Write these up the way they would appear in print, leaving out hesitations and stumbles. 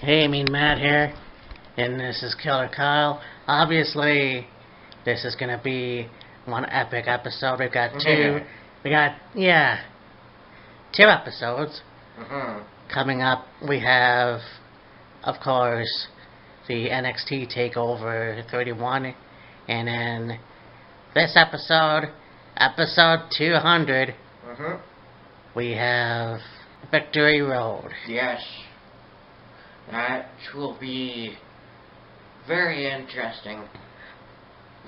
Hey, Matt here, and this is Killer Kyle. Obviously, this is gonna be one epic episode. We've got two episodes coming up. We have, of course, the NXT TakeOver 31, and then this episode 200, we have Victory Road. Yes. That will be very interesting.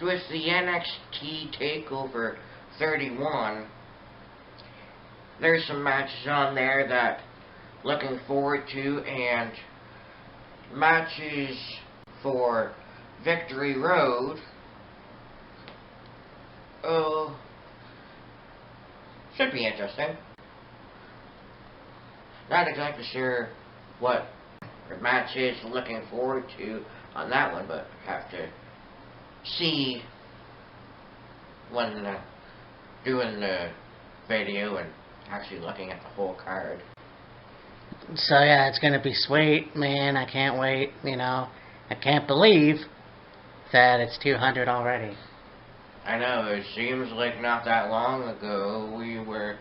With the NXT TakeOver 31, there's some matches on there that looking forward to, and matches for Victory Road. Should be interesting. Not exactly sure what match is looking forward to on that one, but have to see when doing the video and actually looking at the whole card. So yeah, it's gonna be sweet, man. I can't wait. I can't believe that it's 200 already. I know, it seems like not that long ago we were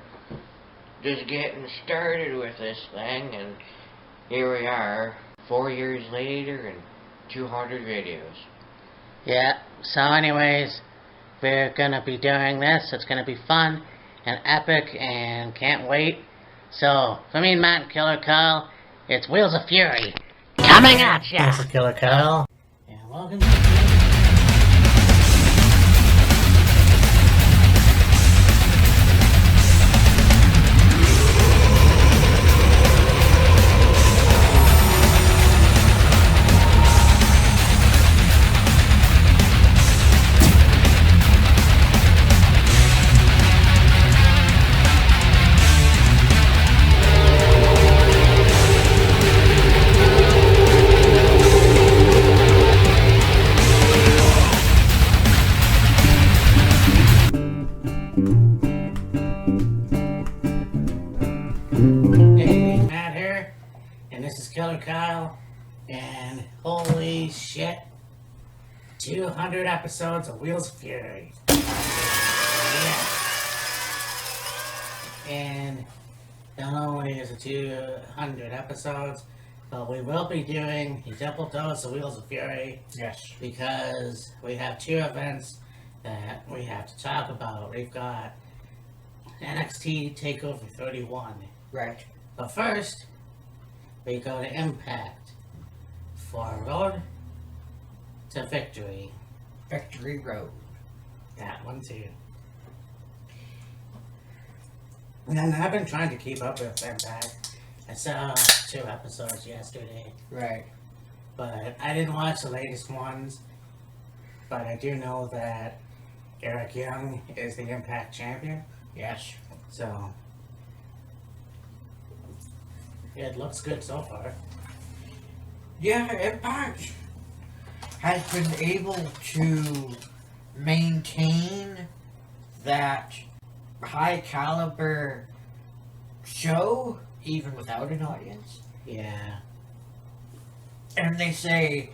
just getting started with this thing, and here we are, 4 years later and 200 videos. Yeah, so anyways, we're gonna be doing this. It's gonna be fun and epic and can't wait. So, for me, Matt and Killer Kyle, it's Wheels of Fury coming at ya! This is Killer Kyle. And welcome to Matt here, and this is Killer Kyle, and holy shit, 200 episodes of Wheels of Fury. Yeah. And don't know when it is 200 episodes, but we will be doing a double dose of Wheels of Fury. Yes. Because we have two events that we have to talk about. We've got NXT TakeOver 31. Right. But first, we go to Impact for Road to Victory. Victory Road. That one too. And I've been trying to keep up with Impact. I saw 2 episodes yesterday. Right. But I didn't watch the latest ones. But I do know that Eric Young is the Impact champion. Yes. So it looks good so far. Yeah, Impact has been able to maintain that high caliber show even without an audience. Yeah. And they say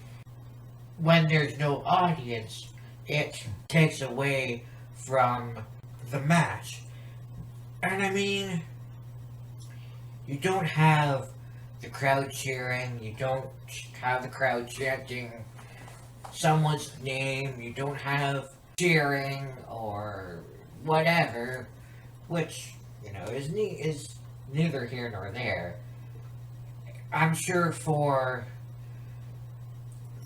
when there's no audience, it takes away from the match. And I mean, you don't have the crowd cheering, you don't have the crowd chanting someone's name, you don't have cheering or whatever, which, is neither here nor there. I'm sure for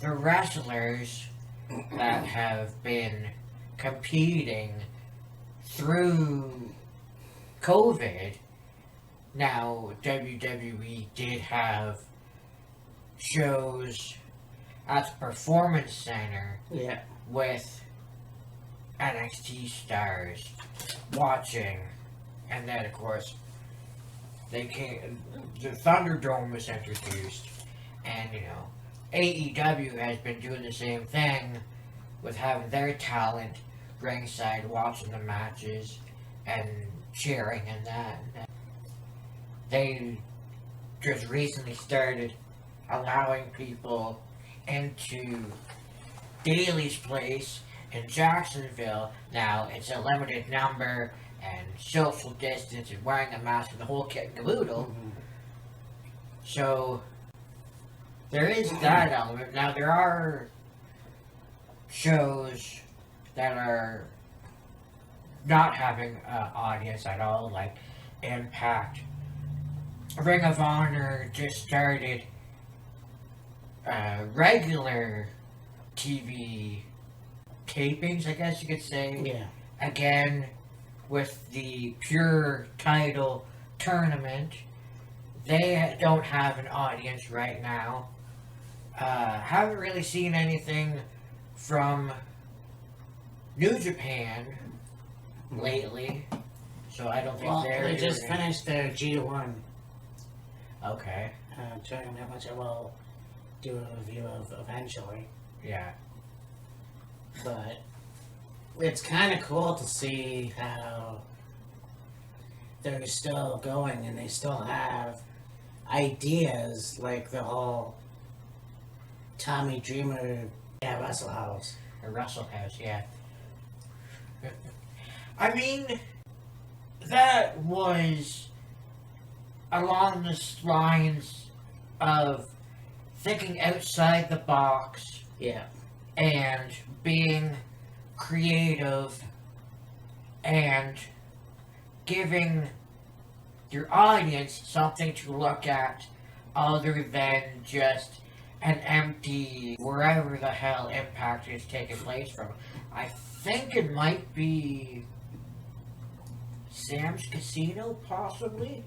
the wrestlers that have been competing through COVID, now WWE did have shows at the Performance Center with NXT stars watching, and then of course the Thunderdome was introduced, and AEW has been doing the same thing with having their talent ringside watching the matches and cheering and that. They just recently started allowing people into Daly's place in Jacksonville. Now, it's a limited number and social distance and wearing a mask and the whole kit and caboodle. Mm-hmm. So, there is that element. Now, there are shows that are not having an audience at all, like Impact. Ring of Honor just started regular TV tapings, I guess you could say. Yeah. Again, with the pure title tournament. They don't have an audience right now. Haven't really seen anything from New Japan lately, so I don't think they just finished their G1 Okay. tournament, which I will do a review of eventually. Yeah. But it's kind of cool to see how they're still going and they still have ideas like the whole Tommy Dreamer Wrestle House. A Wrestle House, yeah. I mean, that was along the lines of thinking outside the box. Yeah. And being creative and giving your audience something to look at other than just an empty wherever the hell Impact is taking place from. I think it might be Sam's Casino, possibly.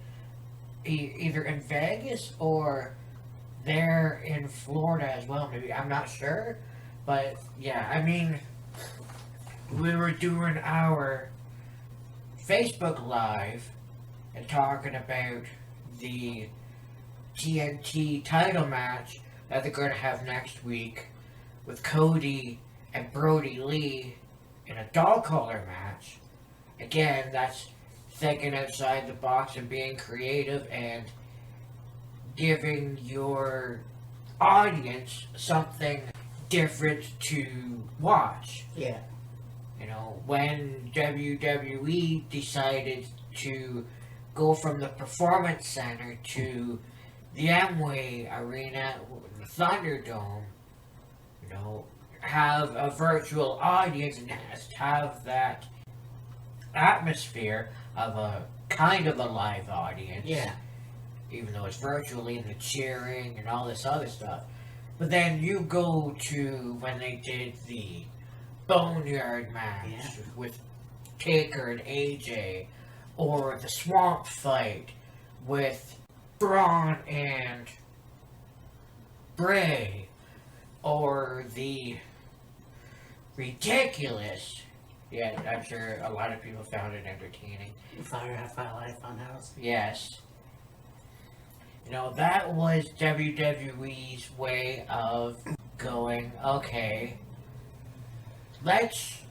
Either in Vegas or there in Florida as well, maybe. I'm not sure. But, yeah, I mean, we were doing our Facebook Live and talking about the TNT title match that they're going to have next week with Cody and Brody Lee in a dog collar match. Again, that's thinking outside the box and being creative and giving your audience something different to watch. Yeah. You know, when WWE decided to go from the Performance Center to the Amway Arena, the Thunderdome, you know, have a virtual audience and have that atmosphere of a kind of a live audience. Yeah. Even though it's virtually and the cheering and all this other stuff. But then you go to when they did the Boneyard match with Taker and AJ, or the Swamp Fight with Braun and Bray, or the ridiculous, yeah, I'm sure a lot of people found it entertaining, Firefly Life Funhouse. Yes. You know, that was WWE's way of going, okay, let's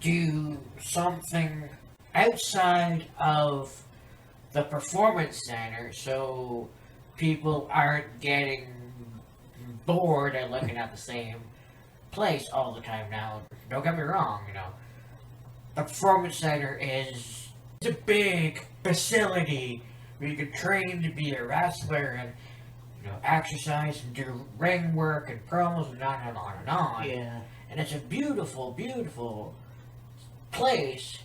do something outside of the Performance Center so people aren't getting bored and looking at the same place all the time. Now, don't get me wrong, you know, the Performance Center is a big facility where you can train to be a wrestler and, you know, exercise and do ring work and promos and on and on and on. Yeah. And it's a beautiful, beautiful place,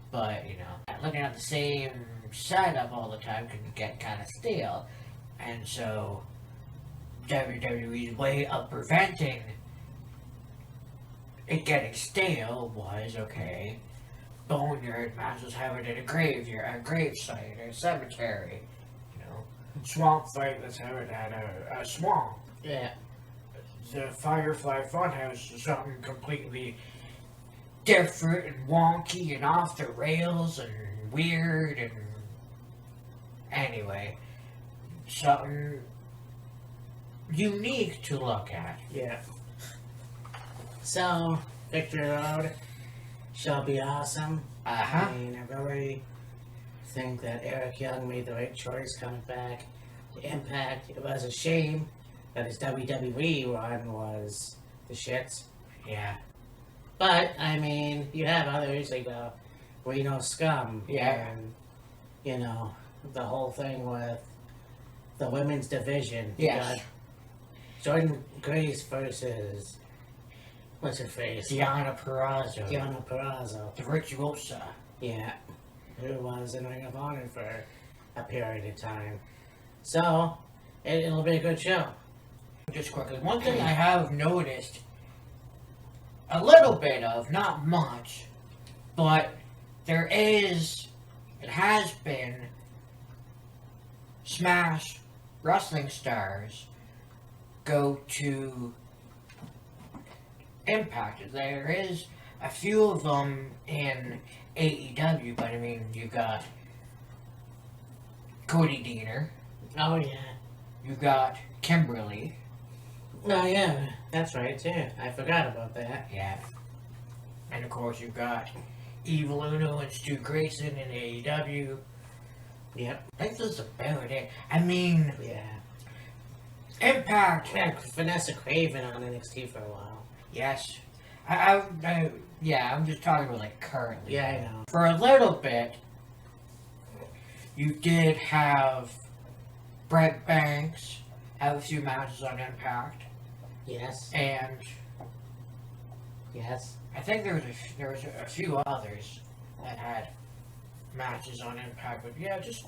but, you know, looking at the same setup all the time can get kind of stale. And so, WWE's way of preventing it getting stale was, okay, Boneyard matches have it at a gravesite, or a cemetery, you know. Swamp Fight, let's have it at a swamp. Yeah. The Firefly Funhouse is something completely different and wonky and off the rails and weird and anyway, something unique to look at. Yeah. So, Victory Road shall be awesome. I mean, I really think that Eric Young made the right choice coming back to Impact. It was a shame that his WWE run was the shits. Yeah. But, I mean, you have others like Reno Scum. Yeah. And, you know, the whole thing with the women's division. You Yes. got Jordan Grace versus, what's her face? Deonna Purrazzo. Deonna Purrazzo. The Virtuosa. Yeah. Who was in Ring of Honor for a period of time. So, it'll be a good show. Just quickly, one thing I have noticed a little bit of, not much, but it has been Smash wrestling stars go to Impact. There is a few of them in AEW, but I mean, you got Cody Deaner, Oh, yeah. you got Kimberly. Oh, yeah. That's right, too. I forgot about that. Yeah. And of course you've got Evil Uno and Stu Grayson in AEW. Yep. I think that's about it. I mean, Yeah. Impact. Yeah, Vanessa Craven on NXT for a while. Yes. Yeah, I'm just talking about like currently. Yeah, I know. For a little bit, you did have Brett Banks have a few matches on Impact, Yes. and Yes. I think there was a few others that had matches on Impact, but yeah, just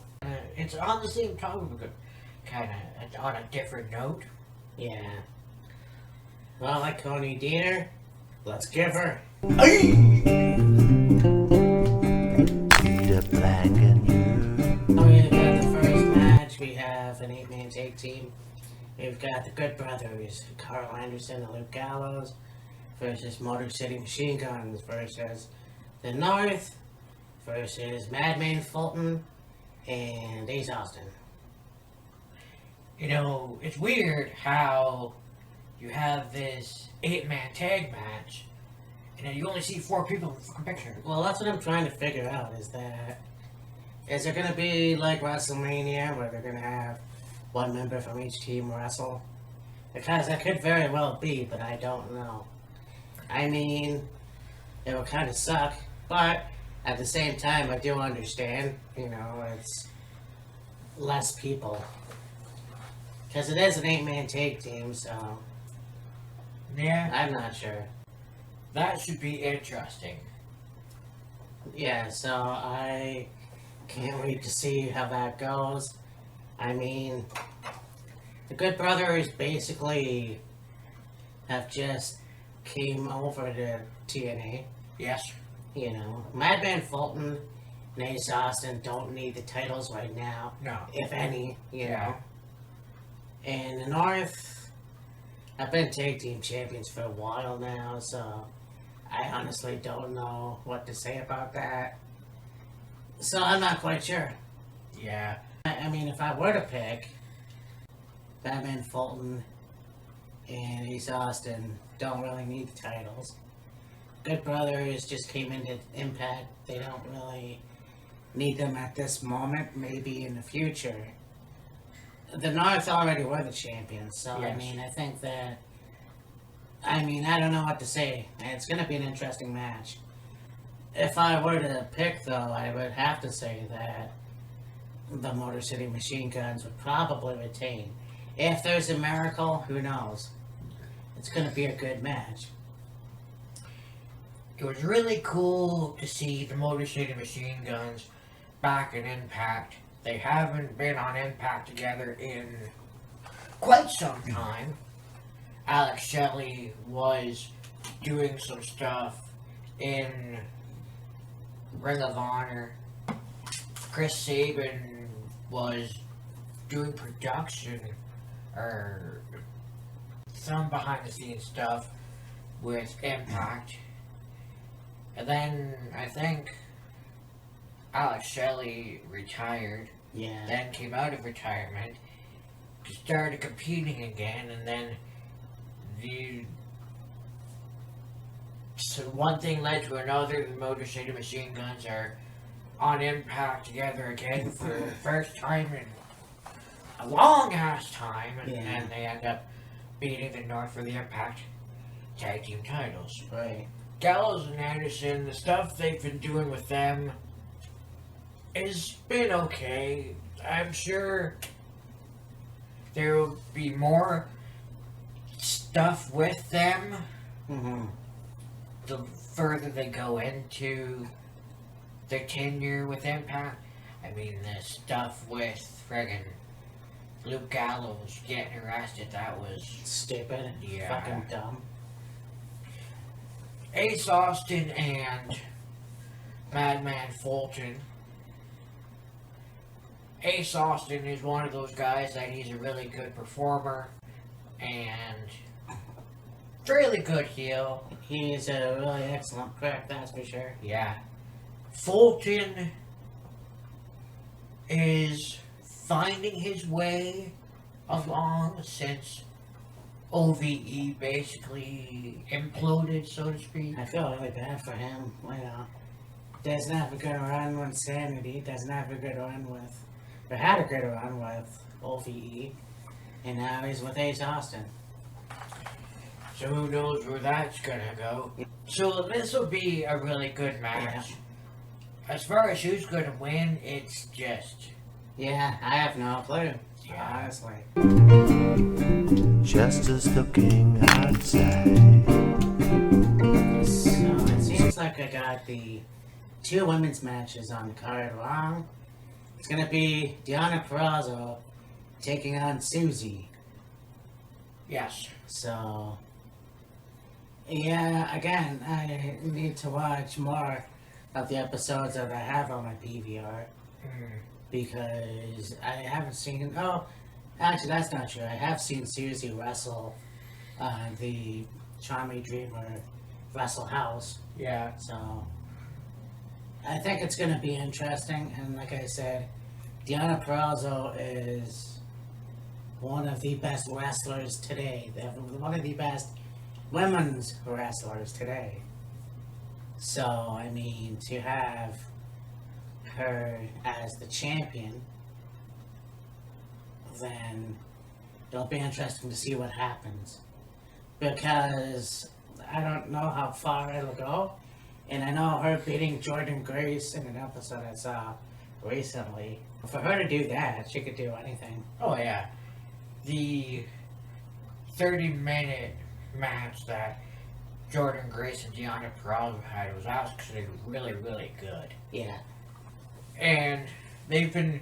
it's on the same topic, but kind of on a different note. Yeah. Well, like Cody Deaner, let's give her. The black and you. Oh, we've got the first match. We have an 8-man tag team. We've got the Good Brothers, Carl Anderson and Luke Gallows, versus Motor City Machine Guns, versus the North, versus Madman Fulton, and Ace Austin. You know, it's weird how you have this 8-man tag match, and then you only see 4 people in the fucking picture. Well, that's what I'm trying to figure out, is it going to be like WrestleMania, where they're going to have one member from each team wrestle? Because that could very well be, but I don't know. I mean, it would kind of suck, but at the same time, I do understand, you know, it's less people. Because it is an 8-man tag team, so Yeah, I'm not sure. that should be interesting. Yeah, so I can't wait to see how that goes. I mean, the Good Brothers basically have just came over to TNA. Yes. You know, Madman Fulton and Ace Austin don't need the titles right now, No. if any, you Yeah. know. And the North have been tag team champions for a while now, so I honestly don't know what to say about that. So I'm not quite sure. Yeah. I mean, if I were to pick, Batman Fulton and Ace Austin don't really need the titles. Good Brothers just came into Impact. They don't really need them at this moment, maybe in the future. The North already were the champions, so I Yes. mean, I think that. I mean, I don't know what to say. It's going to be an interesting match. If I were to pick, though, I would have to say that the Motor City Machine Guns would probably retain. If there's a miracle, who knows? It's going to be a good match. It was really cool to see the Motor City Machine Guns back in Impact. They haven't been on Impact together in quite some time. Alex Shelley was doing some stuff in Ring of Honor. Chris Sabin was doing production or some behind the scenes stuff with Impact. And then I think Alex Shelley retired, Yeah. then came out of retirement, started competing again, and then so one thing led to another. The Motor City Machine Guns are on Impact together again for the first time in a long ass time, and, Yeah. and they end up beating the North for the Impact Tag Team titles. Right. Gallows and Anderson, the stuff they've been doing with them has been okay. I'm sure there will be more stuff with them Mm-hmm. the further they go into their tenure with Impact. I mean, the stuff with friggin' Luke Gallows getting arrested, that was Stupid. Yeah. Fucking dumb. Ace Austin and Madman Fulton. Ace Austin is one of those guys that he's a really good performer and really good heel. He's a really excellent prick, that's for sure. Yeah. Fulton is finding his way along since OVE basically imploded, so to speak. I feel really bad for him. You know, doesn't have a good run with Sanity. Doesn't have a good run with, or had a good run with OVE, and now he's with Ace Austin. So who knows where that's gonna go. So this will be a really good match. As far as who's gonna win, it's just... Yeah, I have no clue. Yeah. Honestly. Just as looking outside. So it seems like I got the 2 women's matches on the card wrong. It's gonna be Deonna Purrazzo taking on Susie. Yes. So, yeah, again, I need to watch more of the episodes that I have on my PVR because I haven't seen. Oh, actually, that's not true. I have seen Susie wrestle the Charmy Dreamer Wrestle House. Yeah. So, I think it's going to be interesting. And like I said, Deonna Purrazzo is one of the best wrestlers today. They're one of the best women's wrestlers today. So, I mean, to have her as the champion, then it'll be interesting to see what happens. Because I don't know how far it'll go. And I know her beating Jordan Grace in an episode I saw recently. For her to do that, she could do anything. Oh, yeah. The 30-minute match that Jordan Grace and Deonna Purrazzo had was actually really, really good. Yeah. And they've been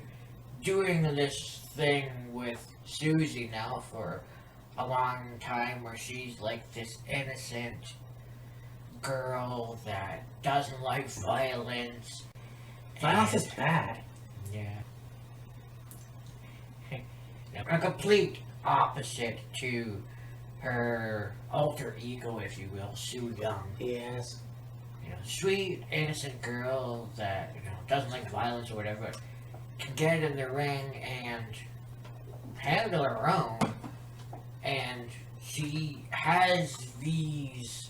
doing this thing with Susie now for a long time where she's like this innocent girl that doesn't like violence. Violence is bad. Yeah. A complete opposite to her alter ego, if you will, Sue Young. Yes. You know, sweet, innocent girl that, you know, doesn't like violence or whatever, can get in the ring and handle her own. And she has these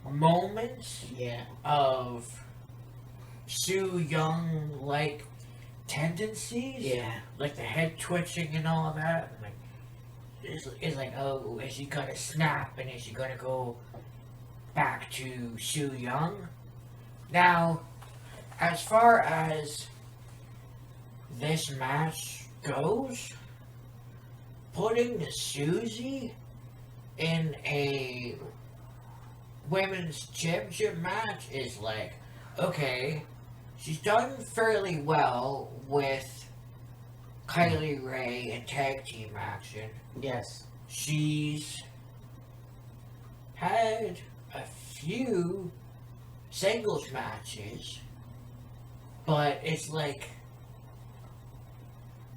moments Yeah. of Sue Young-like tendencies. Yeah. Like the head twitching and all of that. And like, it's like, oh, is she gonna snap and is she gonna go back to Sue Young? Now, as far as this match goes, putting Susie in a women's championship match is like, okay, she's done fairly well with Kylie Ray in tag team action. Yes. She's had a few singles matches, but it's like,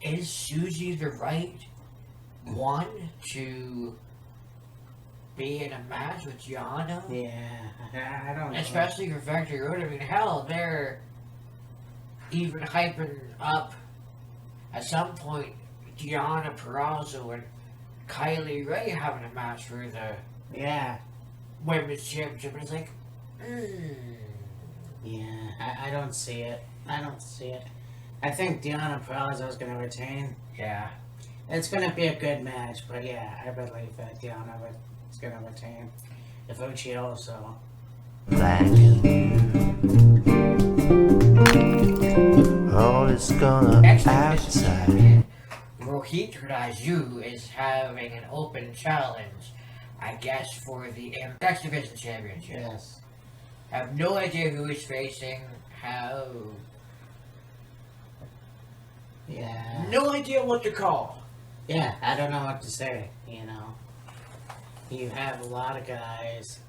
is Susie the right one to be in a match with Gianna? Yeah. I don't know. Especially for Victory Road. I mean, hell, they're even hyping up at some point Deonna Purrazzo and Kylie Ray having a match for the Yeah. women's championship. And it's like, Yeah. I don't see it. I don't see it. I think Deonna Purrazzo is going to retain. yeah. It's gonna be a good match, but yeah, I believe that Diana is gonna retain. If also. Thank you. Oh, it's gonna Next division outside. champion, Rohit Raju, is having an open challenge, I guess, for the X Division Championship. Yes. I have no idea who he's facing, how... Yeah. No idea what to call. Yeah, I don't know what to say, you know. You have a lot of guys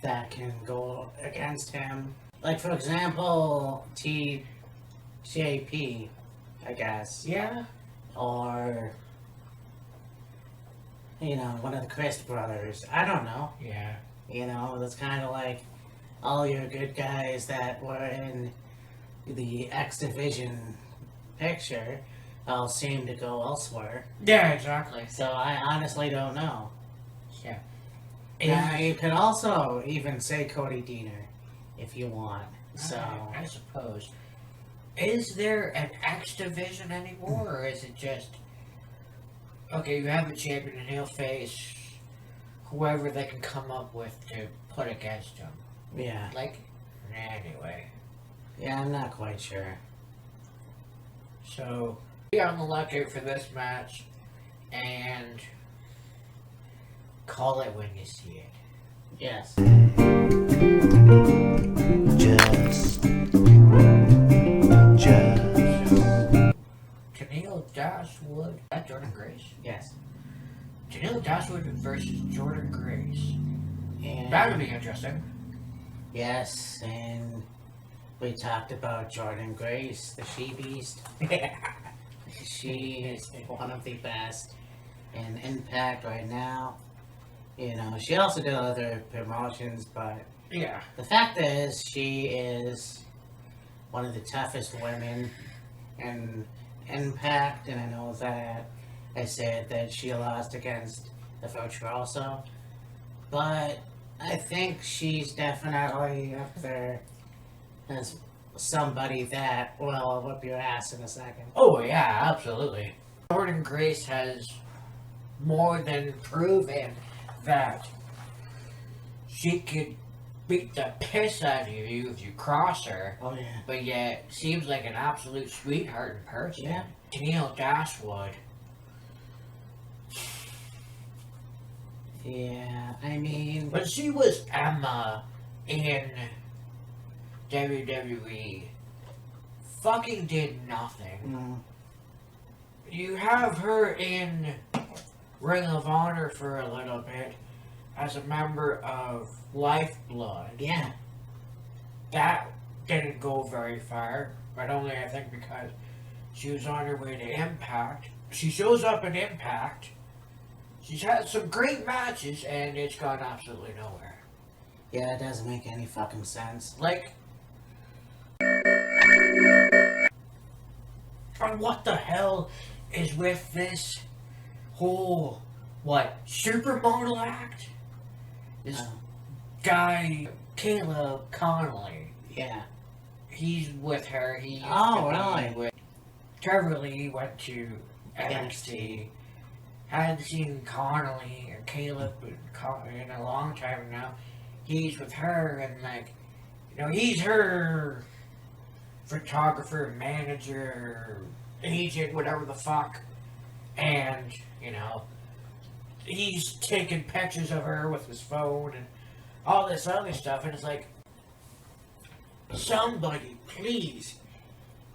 that can go against him. Like, for example, TJP, I guess. Yeah? Or, you know, one of the Christ brothers. I don't know. Yeah. You know, that's kind of like all your good guys that were in the X Division picture all seem to go elsewhere. Yeah, exactly. So I honestly don't know. Yeah. Yeah, you could also even say Cody Deaner if you want. So I suppose. Is there an X Division anymore, or is it just... Okay, you have a champion and he'll face whoever they can come up with to put against him. yeah, Like, anyway. yeah, I'm not quite sure. So, be on the lookout for this match, and call it when you see it. Yes. Just. Tennille Dashwood, that's Jordan Grace. Yes. Tennille Dashwood versus Jordan Grace. And That would be interesting. yes, and we talked about Jordan Grace, the She Beast. She is one of the best in Impact right now. You know, she also did other promotions, but Yeah. the fact is, she is one of the toughest women in Impact, and I know that I said that she lost against the Vulture also, but I think she's definitely up there as somebody that will whip your ass in a second. Oh, yeah, absolutely. Jordan Grace has more than proven that she could beat the piss out of you if you cross her, Oh yeah. but yet seems like an absolute sweetheart in person. Yeah. Tennille Dashwood. Yeah, I mean, When she was Emma in WWE, fucking did nothing. mm, You have her in Ring of Honor for a little bit as a member of Lifeblood. yeah, That didn't go very far, but only I think because she was on her way to Impact. She shows up in Impact. She's had some great matches, and it's gone absolutely nowhere. yeah, it doesn't make any fucking sense. Like, and what the hell is with this whole, supermodel act? This Oh. guy, Caleb Connolly, Yeah. he's with her. He used Oh, to be really? with Trevor Lee, went to NXT. Hadn't seen Connolly or Caleb in a long time now. He's with her, and he's her photographer, manager, agent, whatever the fuck. And, he's taking pictures of her with his phone and all this other stuff. And it's like, somebody please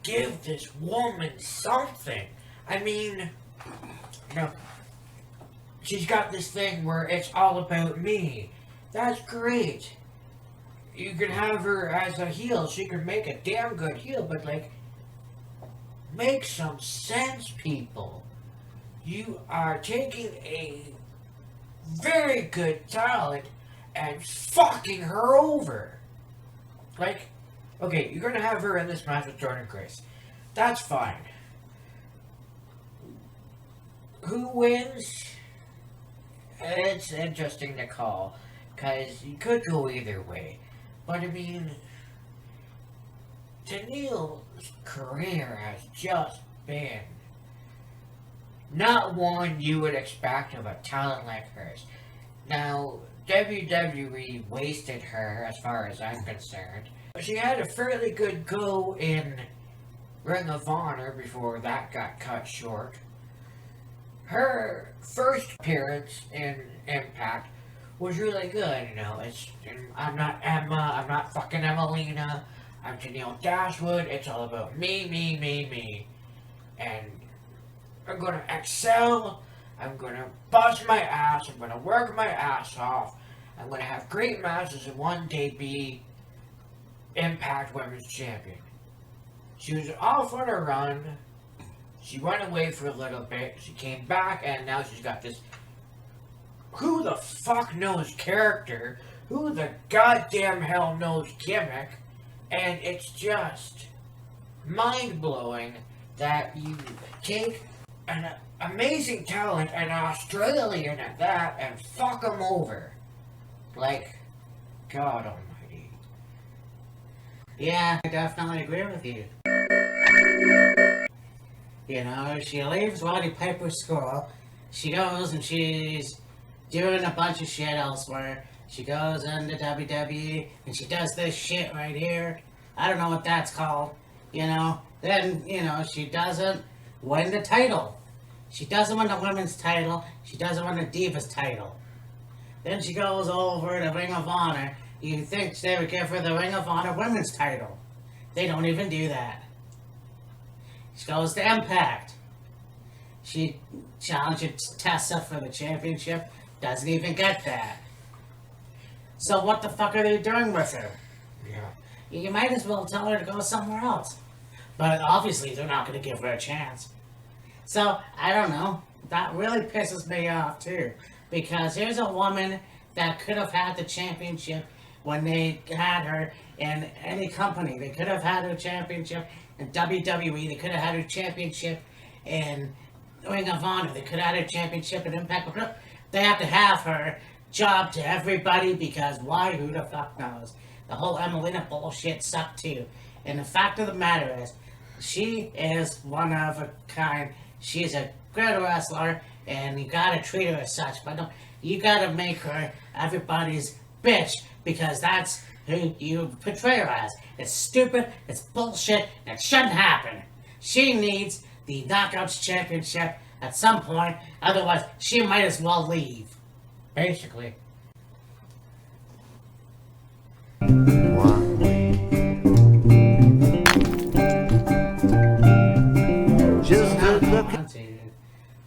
give this woman something. I mean, she's got this thing where it's all about me. That's great. You can have her as a heel. She could make a damn good heel, but make some sense, people. You are taking a very good talent and fucking her over. Okay, you're gonna have her in this match with Jordan Grace. That's fine. Who wins? It's interesting to call, because you could go either way. But I mean, Tennille's career has just been not one you would expect of a talent like hers. Now, WWE wasted her as far as I'm concerned. She had a fairly good go in Ring of Honor before that got cut short. Her first appearance in Impact was really good, you know. I'm not Emma, I'm not fucking Emelina, I'm Janelle Dashwood, it's all about me. And I'm gonna excel, I'm gonna bust my ass, I'm gonna work my ass off, I'm gonna have great matches and one day be Impact Women's Champion. She was off on a run, she went away for a little bit, she came back, and now she's got this who the fuck knows character, who the goddamn hell knows gimmick, and it's just mind-blowing that you take an amazing talent, an Australian at that, and fuck them over. Like, God almighty. Yeah, I definitely agree with you. You know, she leaves Roddy Piper's school, she goes and she's doing a bunch of shit elsewhere. She goes into WWE and she does this shit right here. I don't know what that's called. You know, then, you know, she doesn't win the title. She doesn't win the women's title. She doesn't win the Divas title. Then she goes over to Ring of Honor. You think they would give her the Ring of Honor women's title. They don't even do that. She goes to Impact. She challenges Tessa for the championship. Doesn't even get that. So what the fuck are they doing with her? Yeah. You might as well tell her to go somewhere else. But obviously they're not going to give her a chance. So, I don't know. That really pisses me off too. Because here's a woman that could have had the championship when they had her in any company. They could have had her championship in WWE. They could have had her championship in Ring of Honor. They could have had her championship in Impact. They have to have her job to everybody because why? Who the fuck knows? The whole Emelina bullshit sucked too. And the fact of the matter is, she is one of a kind. She's a good wrestler, and you gotta treat her as such. But no, you gotta make her everybody's bitch because that's who you portray her as. It's stupid, it's bullshit, and it shouldn't happen. She needs the Knockouts Championship at some point, otherwise she might as well leave. Basically. One way. Just Now a go look. on to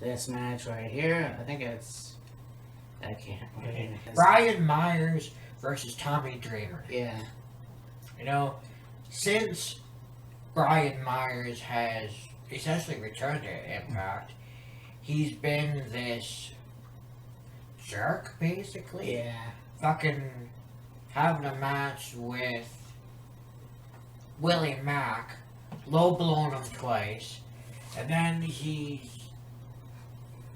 this match right here. I think it's... I can't read it. Brian Myers versus Tommy Dreamer. Yeah. You know, since Brian Myers has essentially returned to Impact, he's been this jerk, basically. Yeah. Fucking having a match with Willie Mack, low blowing him twice, and then he's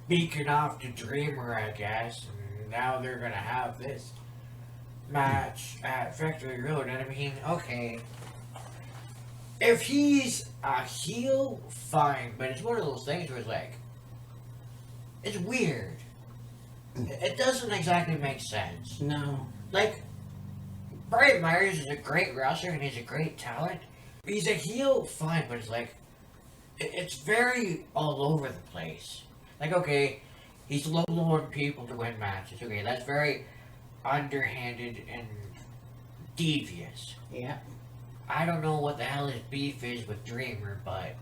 beaking off the Dreamer, I guess, and now they're gonna have this match at Victory Road, and I mean, okay, if he's a heel, fine, but it's one of those things where it's like, it's weird. It doesn't exactly make sense. No. Like, Brian Myers is a great wrestler and he's a great talent. He's a heel, fine, but it's like, it's very all over the place. Like, okay, he's low-blowing people to win matches. Okay, that's very underhanded and devious. Yeah. I don't know what the hell his beef is with Dreamer, but...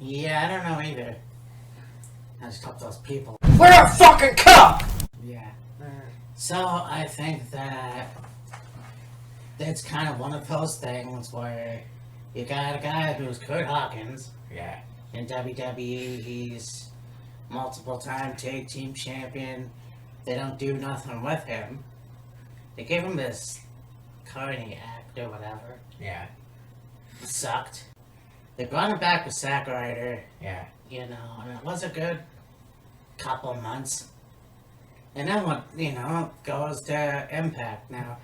Yeah, I don't know either. I just hope those people... We're a fucking cup! Yeah. So, I think that... It's kind of one of those things where you got a guy who's Kurt Hawkins. Yeah. In WWE, he's multiple-time tag team champion. They don't do nothing with him. They gave him this cardiac or whatever. Yeah. It sucked. They brought him back with Zack Ryder, Yeah. you know, and it was a good couple months. And then what, you know, goes to Impact now.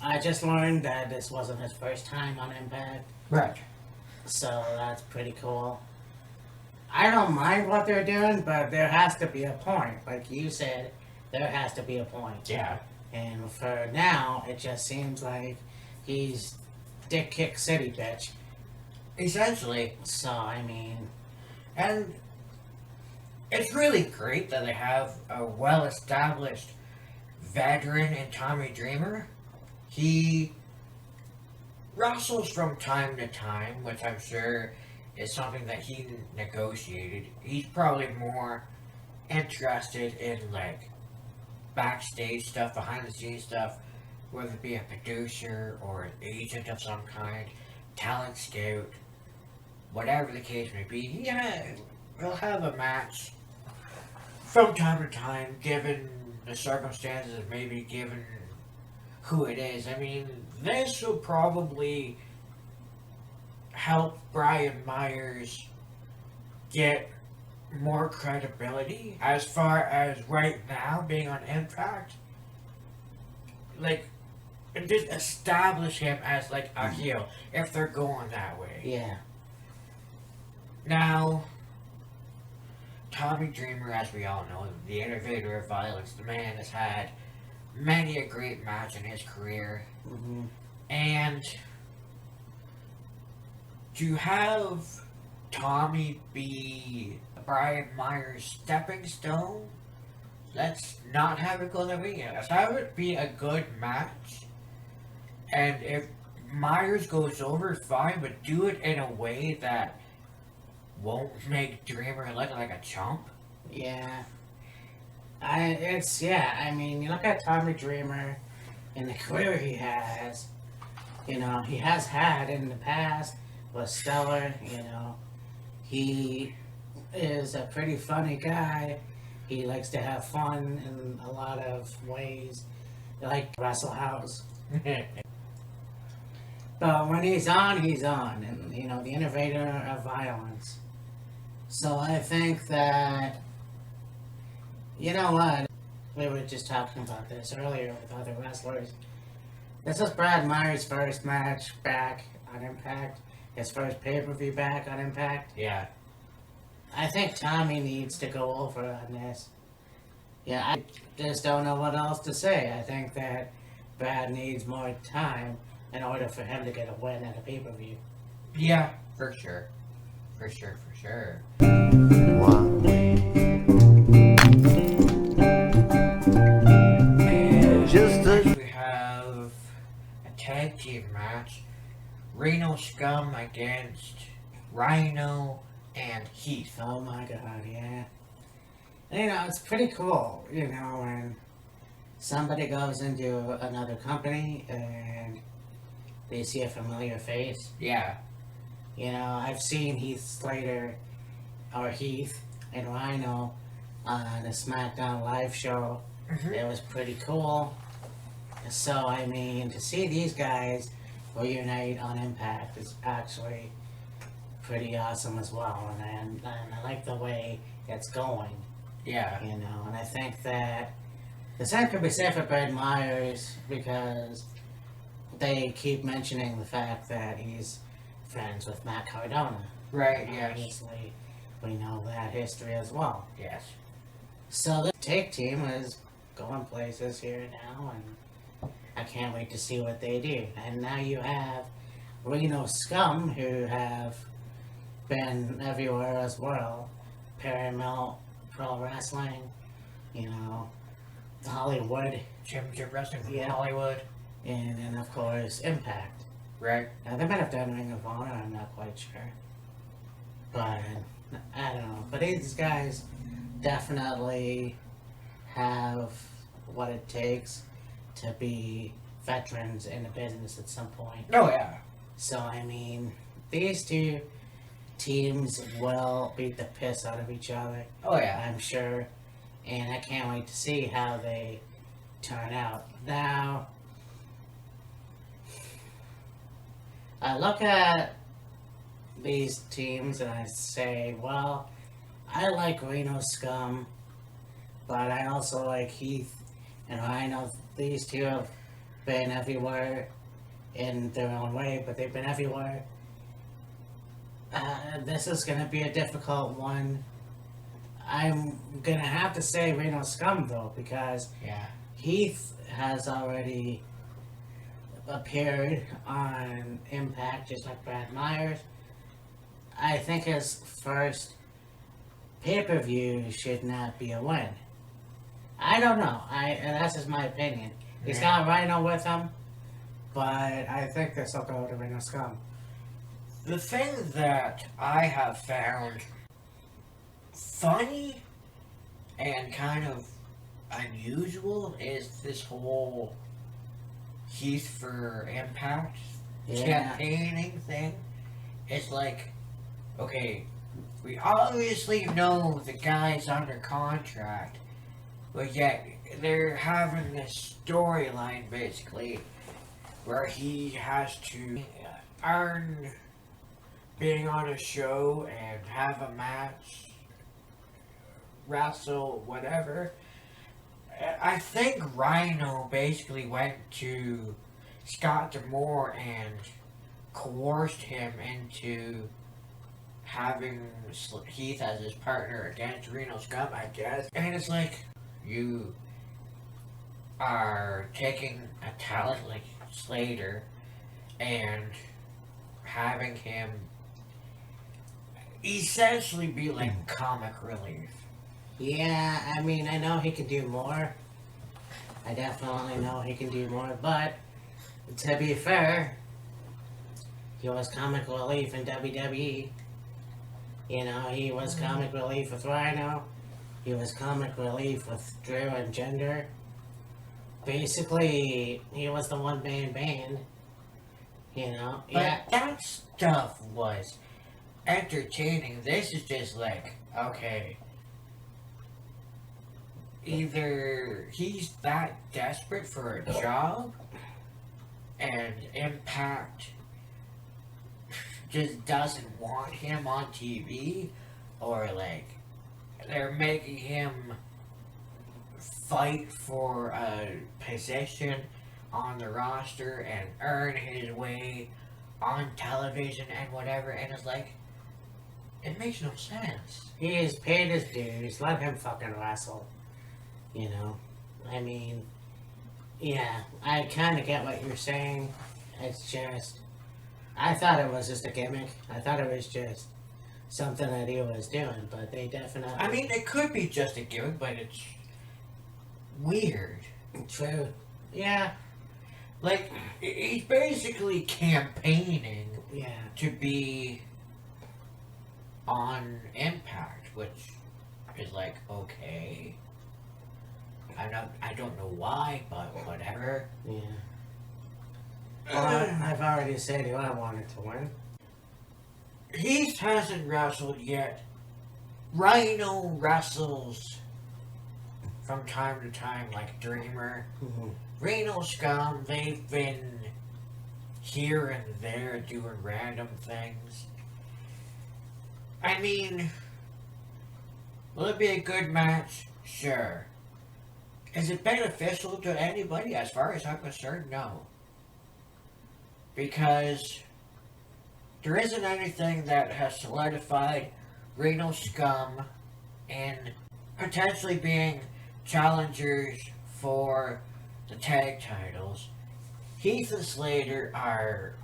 I just learned that this wasn't his first time on Impact, Right. so that's pretty cool. I don't mind what they're doing, but there has to be a point. Like you said, there has to be a point. Yeah. And for now, it just seems like he's Dick Kick City, bitch. Essentially. So, I mean, And it's really great that they have a well-established veteran in Tommy Dreamer. He wrestles from time to time, which I'm sure is something that he negotiated. He's probably more interested in, like, backstage stuff, behind-the-scenes stuff, whether it be a producer or an agent of some kind, talent scout, whatever the case may be. Yeah, we'll have a match from time to time, given the circumstances, maybe given who it is. I mean, this will probably help Brian Myers get more credibility as far as right now being on Impact. Like, just establish him as like a heel if they're going that way. yeah. Now, Tommy Dreamer, as we all know, the innovator of violence, the man has had many a great match in his career. Hmm. And to have Tommy be Brian Myers' stepping stone, let's not have it go that way yet. Let's have it be a good match. And if Myers goes over, fine, but do it in a way that won't make Dreamer look like a chump. Yeah. I mean, you look at Tommy Dreamer and the career he has, you know, he has had in the past was stellar, you know. He is a pretty funny guy. He likes to have fun in a lot of ways, like Wrestle House. But when he's on, and, you know, the innovator of violence. So I think that, you know what, we were just talking about this earlier with other wrestlers. This is Brad Myers' first match back on Impact, his first pay-per-view back on Impact. Yeah. I think Tommy needs to go over on this. Yeah, I just don't know what else to say. I think that Brad needs more time in order for him to get a win at a pay-per-view. Yeah, for sure. For sure, for sure. One way. And Just a- next we have a tag team match. Reno Scum against Rhino and Heath. Oh my god, yeah. You know, it's pretty cool, you know, when somebody goes into another company and they see a familiar face. Yeah. You know, I've seen Heath and Rhino on a SmackDown live show. Mhm. It was pretty cool. So, I mean, to see these guys reunite on Impact is actually pretty awesome as well. And I like the way it's going, Yeah. you know. And I think that the same could be said for Brad Myers because they keep mentioning the fact that he's friends with Matt Cardona. Right, yes. Obviously, we know that history as well. Yes. So the take team is going places here now, and I can't wait to see what they do. And now you have Reno Scum, who have been everywhere as well. Paramount Pro Wrestling, you know, Hollywood, Championship Wrestling from Yeah. Hollywood. and then of course Impact. Right. Now they might have done Ring of Honor, I'm not quite sure. But I don't know. But these guys definitely have what it takes to be veterans in the business at some point. Oh, yeah. So I mean, these two teams will beat the piss out of each other, Oh, yeah. I'm sure. And I can't wait to see how they turn out. Now, I look at these teams and I say, well, I like Reno Scum, but I also like Heath and Rhino. These two have been everywhere in their own way, but they've been everywhere. This is gonna be a difficult one. I'm gonna have to say Reno Scum though, because Yeah. Heath has already appeared on Impact just like Brad Myers. I think his first pay-per-view should not be a win. I don't know. That's just my opinion. He's got Rhino with him, but I think this will go to Reno Scum. The thing that I have found funny and kind of unusual is this whole Heath for Impact campaigning thing. It's like, okay, we obviously know the guy's under contract, but yet they're having this storyline basically where he has to earn being on a show and have a match, wrestle, whatever. I think Rhino basically went to Scott D'Amore and coerced him into having Heath as his partner against Reno Scum, I guess. And it's like, you are taking a talent like Slater and having him essentially be like comic relief. Yeah, I mean, I know he can do more. I definitely know he can do more, but to be fair, he was comic relief in WWE. You know, he was comic relief with Rhino. He was comic relief with Drew and Jinder. Basically, he was the one-man band. You know? But that stuff was entertaining. This is just like, okay, either he's that desperate for a job and Impact just doesn't want him on TV, or like they're making him fight for a position on the roster and earn his way on television and whatever, and it's like, it makes no sense. He is paid his dues. Let him fucking wrestle. You know? I mean, yeah, I kind of get what you're saying. It's just, I thought it was just a gimmick. I thought it was just something that he was doing, but they definitely... I mean, it could be just a gimmick, but it's weird. True. Yeah. Like, he's basically campaigning Yeah. to be on Impact, which is like, okay. I don't know why, but whatever. Yeah. Well, I've already said who I wanted to win. Heath hasn't wrestled yet. Rhino wrestles from time to time, like Dreamer. Mm-hmm. Reno Scum, they've been here and there doing random things. I mean, will it be a good match? Sure. Is it beneficial to anybody? As far as I'm concerned, no. Because there isn't anything that has solidified Reno Scum in potentially being challengers for the tag titles. Heath and Slater are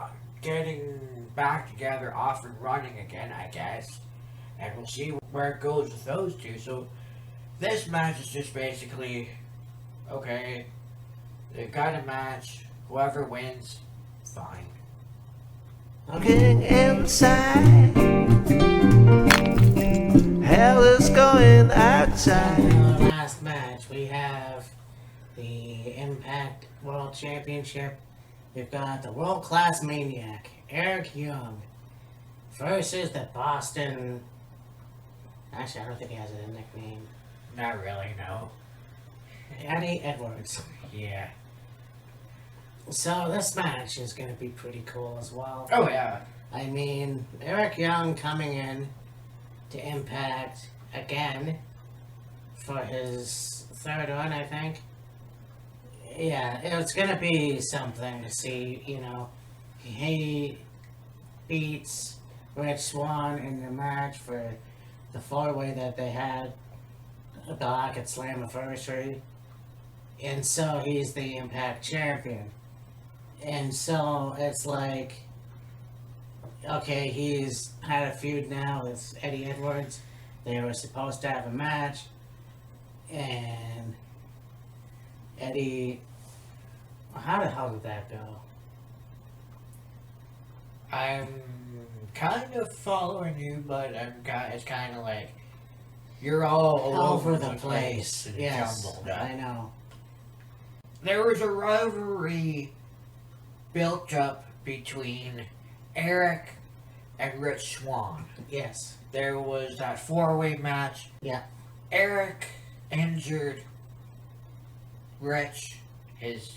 getting back together, off and running again, I guess. And we'll see where it goes with those two. So this match is just basically, okay, they've got a match. Whoever wins, fine. Looking inside, hell is going outside. In our last match, we have the Impact World Championship. We've got the World Class Maniac, Eric Young, versus the Boston... Actually, I don't think he has a nickname. Not really, no. Eddie Edwards. Yeah. So this match is going to be pretty cool as well. Oh, yeah. I mean, Eric Young coming in to Impact again for his third one, I think. Yeah, it's going to be something to see, you know. He beats Rich Swann in the match for the 4-way that they had back at Slammiversary. And so he's the Impact Champion. And so it's like, okay, he's had a feud now with Eddie Edwards. They were supposed to have a match. And Eddie, how the hell did that go? I'm kind of following you, but it's kind of like you're all over the place and Yes, jumbled up. I know. There was a rivalry built up between Eric and Rich Swann. Yes. There was that 4-way match. Yeah. Eric injured Rich, his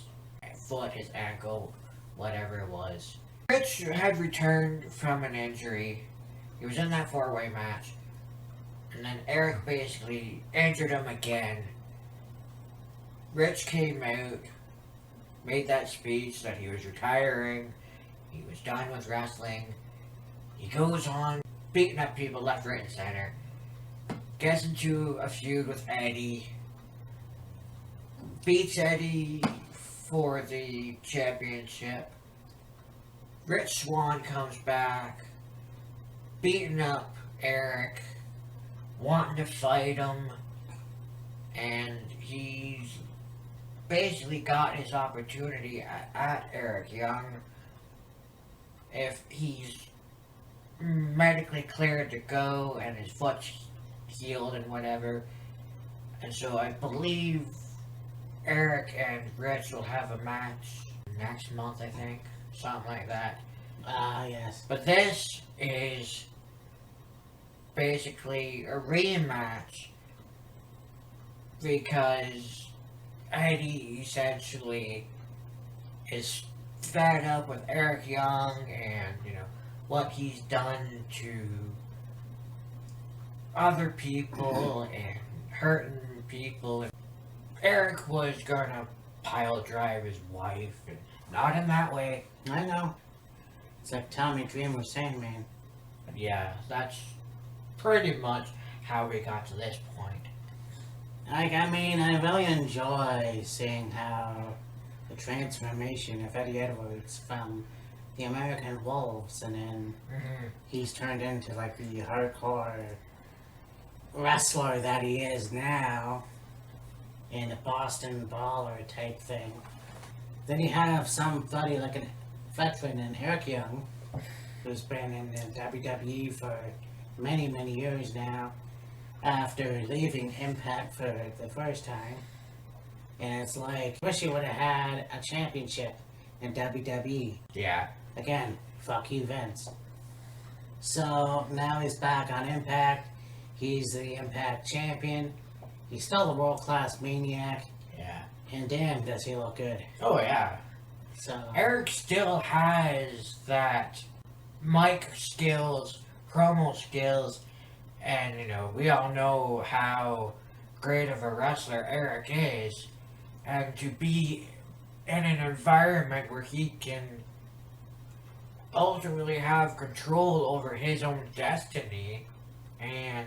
foot, his ankle, whatever it was. Rich had returned from an injury. He was in that 4-way match. And then Eric basically injured him again. Rich came out, made that speech that he was retiring, he was done with wrestling. He goes on beating up people left, right, and center. Gets into a feud with Eddie. Beats Eddie for the championship. Rich Swann comes back, beating up Eric, wanting to fight him, and he's basically got his opportunity at Eric Young. If he's medically cleared to go and his foot's healed and whatever. And so I believe Eric and Rich will have a match next month, I think. Something like that. Yes. But this is basically a rematch because Eddie essentially is fed up with Eric Young and, what he's done to other people and hurting people. Eric was gonna pile drive his wife, and not in that way. I know. It's like Tommy Dreamer saying, man. But yeah, that's pretty much how we got to this point. Like, I mean, I really enjoy seeing how the transformation of Eddie Edwards from the American Wolves, and then he's turned into like the hardcore wrestler that he is now, in the Boston Baller type thing. Then you have somebody like a veteran in Eric Young, who's been in the WWE for many, many years now, after leaving Impact for the first time. And it's like, wish you would have had a championship in WWE. Yeah. Again, fuck you, Vince. So now he's back on Impact. He's the Impact champion. He's still the world-class maniac. Yeah. And damn, does he look good. Oh, yeah. So Eric still has that mic skills, promo skills, and, we all know how great of a wrestler Eric is. And to be in an environment where he can ultimately have control over his own destiny and,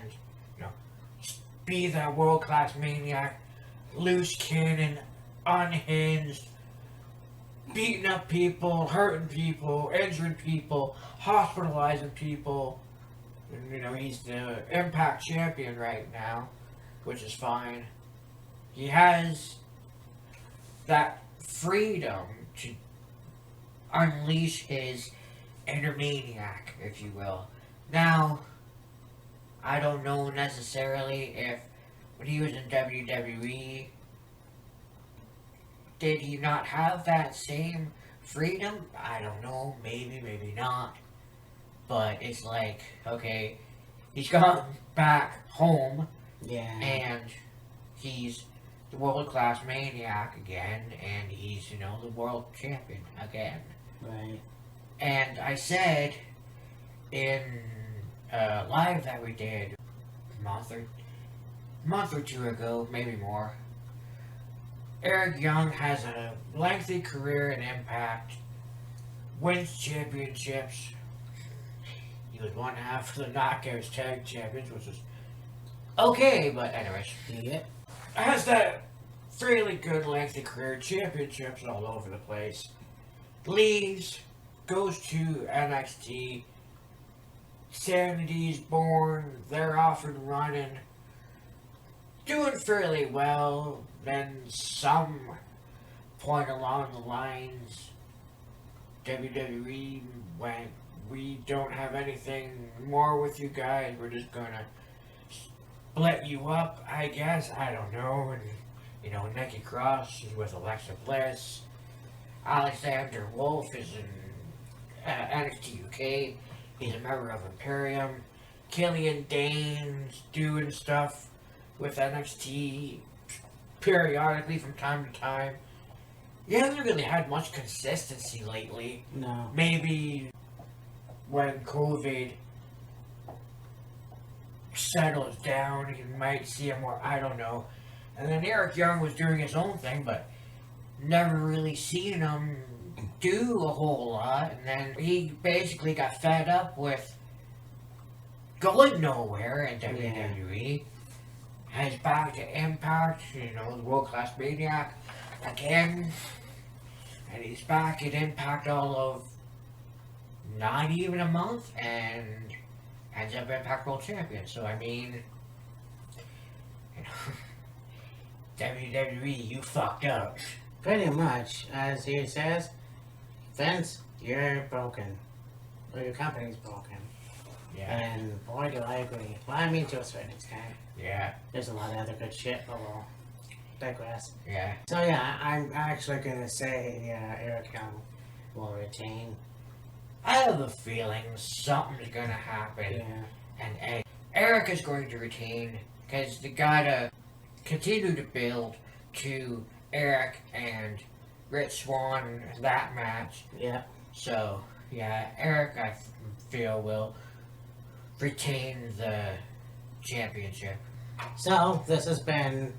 be that world-class maniac, loose cannon, unhinged, beating up people, hurting people, injuring people, hospitalizing people. And, he's the Impact champion right now, which is fine. He has that freedom to unleash his inner maniac, if you will. Now, I don't know necessarily if when he was in WWE, did he not have that same freedom? I don't know. Maybe, maybe not. But it's like, okay, he's gone back home, yeah. and he's the world-class maniac again, and he's, the world champion again. Right. And I said in a live that we did a month or two ago, maybe more, Eric Young has a lengthy career in Impact, wins championships. He was one half of the Knockouts Tag Champions, which was okay, but anyways. Yeah. Has that fairly good lengthy career, championships all over the place. Leaves, goes to NXT. Sanity's born, they're off and running. Doing fairly well. Then some point along the lines, WWE went, we don't have anything more with you guys, we're just gonna split you up, I guess, I don't know. And, you know, Nikki Cross is with Alexa Bliss. Alexander Wolf is in NXT UK. He's a member of Imperium. Killian Dane's doing stuff with NXT periodically from time to time. He hasn't really had much consistency lately. No. Maybe when COVID settles down, you might see him more, I don't know. And then Eric Young was doing his own thing, but never really seen him do a whole lot. And then he basically got fed up with going nowhere in WWE. He's back to Impact, you know, the World Class Maniac again. And he's back at Impact all of not even a month, and ends up Impact World Champion. So, I mean, you know, WWE, you fucked up. Pretty much, as he says, Vince, you're broken. Or your company's broken. Yeah. And boy, do I agree. Well, I mean, to a certain extent. Yeah. There's a lot of other good shit, but we'll digress. Yeah. So yeah, I'm actually gonna say Eric Young will retain. I have a feeling something's gonna happen. Yeah. And Eric is going to retain, because they gotta continue to build to Eric and Rich Swann, that match. Yeah. So, yeah, Eric, I feel, will retain the championship. So, this has been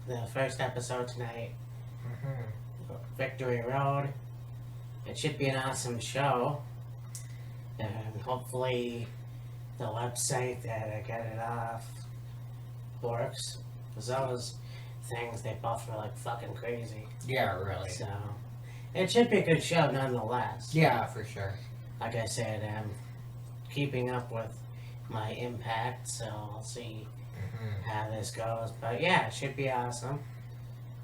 the first episode tonight. Mm-hmm. Victory Road. It should be an awesome show. And hopefully the website that I get it off works. Because those things, they both were like fucking crazy. Yeah, really. So, it should be a good show nonetheless. Yeah, for sure. Like I said, I'm keeping up with my Impact, so I'll see Mm-hmm. how this goes. But yeah, it should be awesome.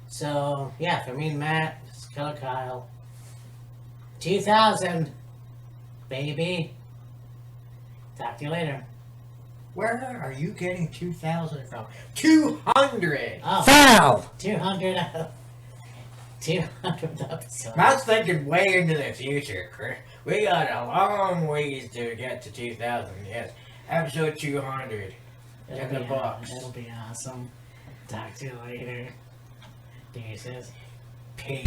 So, yeah, for me and Matt, it's Killer Kyle. 2000, baby. Talk to you later. Where are you getting 2,000 from? 200! Oh. Foul! 200 episodes. I was thinking way into the future, Chris. We got a long ways to get to 2,000, yes. Episode 200. In the box. It'll be awesome. Talk to you later. Deuces. Peace.